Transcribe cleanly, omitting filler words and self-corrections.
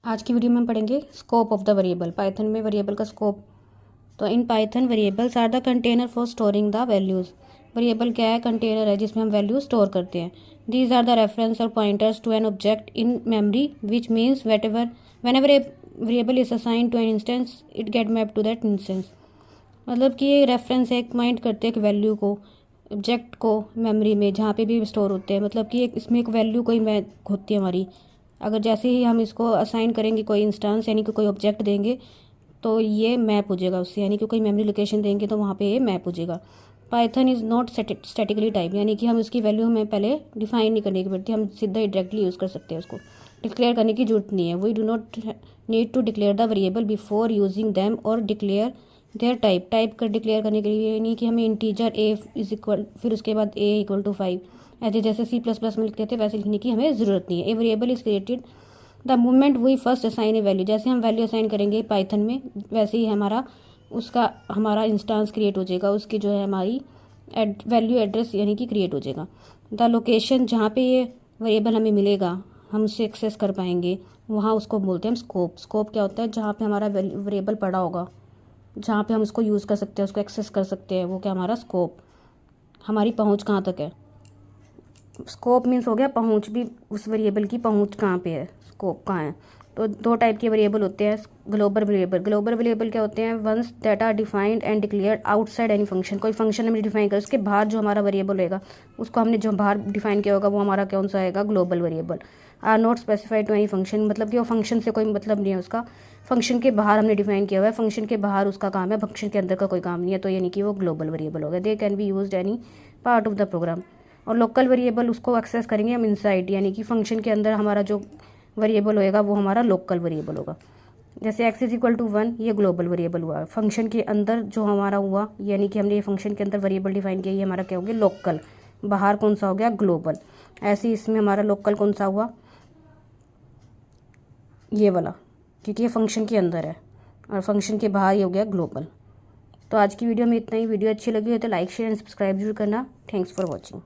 आज की वीडियो में हम पढ़ेंगे scope of the variable. Python में वेरिएबल का स्कोप। तो in Python variables are the container for storing the values. Variable क्या है? कंटेनर है जिसमें हम वैल्यू स्टोर करते हैं। दीज आर द रेफरेंस और pointers to an object in memory which means whenever a variable is assign to an instance it get map to that instance. मतलब कि ये रेफरेंस है, एक पॉइंट करते हैं एक वैल्यू को, ऑब्जेक्ट को मेमोरी में जहाँ पे भी स्टोर होते हैं। मतलब कि एक इसमें एक वैल्यू कोई होती है हमारी। अगर जैसे ही हम इसको असाइन करेंगे कोई इंस्टेंस यानी कि कोई ऑब्जेक्ट देंगे तो ये मैप हो जाएगा उससे, यानी कि कोई मेमोरी लोकेशन देंगे तो वहाँ पे ये मैप हो जाएगा। Python is not statically type, यानी कि हम उसकी वैल्यू हमें पहले डिफाइन नहीं करने की पड़ती, हम सीधा ही डायरेक्टली यूज़ कर सकते हैं। उसको डिक्लेयर करने की जरूरत नहीं है। We do not need to declare the variable before using them और डिक्लेयर देयर टाइप कर डिक्लेयर करने के लिए, यानी कि हमें इंटीजर ए इज इक्वल फिर उसके बाद ए इक्वल टू 5 ऐसे जैसे C++ में लिखते थे वैसे लिखने की हमें ज़रूरत नहीं है। A variable is created the moment we first assign a value. जैसे हम वैल्यू असाइन करेंगे पाइथन में वैसे ही हमारा इंस्टेंस क्रिएट हो जाएगा, उसकी जो है हमारी वैल्यू एड्रेस यानी कि क्रिएट हो जाएगा। द लोकेशन जहाँ पे ये वेरिएबल हमें मिलेगा, हम उसे एक्सेस कर पाएंगे, वहाँ उसको बोलते हैं हम स्कोप। स्कोप क्या होता है? जहाँ पे हमारा वेरिएबल पड़ा होगा, जहाँ पे हम उसको यूज़ कर सकते हैं, उसको एक्सेस कर सकते हैं, वो क्या हमारा स्कोप। हमारी पहुँच कहाँ तक है। स्कोप मीन्स हो गया पहुंच, भी उस वेरिएबल की पहुंच कहाँ पे है, स्कोप कहाँ है। तो दो टाइप के वेरिएबल होते हैं। Global variable. ग्लोबल वेरिएबल क्या होते हैं? Ones that are defined and declared outside any function. कोई फंक्शन हमने डिफाइन कर उसके बाहर जो हमारा वेरिएबल होगा, उसको हमने जो बाहर डिफाइन किया होगा वो हमारा कौन सा आएगा? Global variable. Are not specified to any function, मतलब कि वो फंक्शन से कोई मतलब नहीं है उसका, फंक्शन के बाहर हमने डिफाइन किया हुआ है, फंक्शन के बाहर उसका काम है, फंक्शन के अंदर का कोई काम नहीं है, तो यानी कि वो ग्लोबल वेरिएबल हो गया। They can be used any part of the program. और लोकल वेरिएबल उसको एक्सेस करेंगे हम इनसाइड, यानी कि फंक्शन के अंदर हमारा जो वेरिएबल होएगा वो हमारा लोकल वेरिएबल होगा। जैसे x इज इक्वल टू 1, ये ग्लोबल वेरिएबल हुआ। फंक्शन के अंदर जो हमारा हुआ, यानी कि हमने ये फंक्शन के अंदर वेरिएबल डिफाइन किया, ये हमारा क्या हो गया? लोकल। बाहर कौन सा हो गया? ग्लोबल। ऐसे ही इसमें हमारा लोकल कौन सा हुआ? ये वाला, क्योंकि ये फंक्शन के अंदर है, और फंक्शन के बाहर ये हो गया ग्लोबल। तो आज की वीडियो में इतना ही। वीडियो अच्छी लगी हो तो लाइक शेयर एंड सब्सक्राइब जरूर करना। Thanks for watching.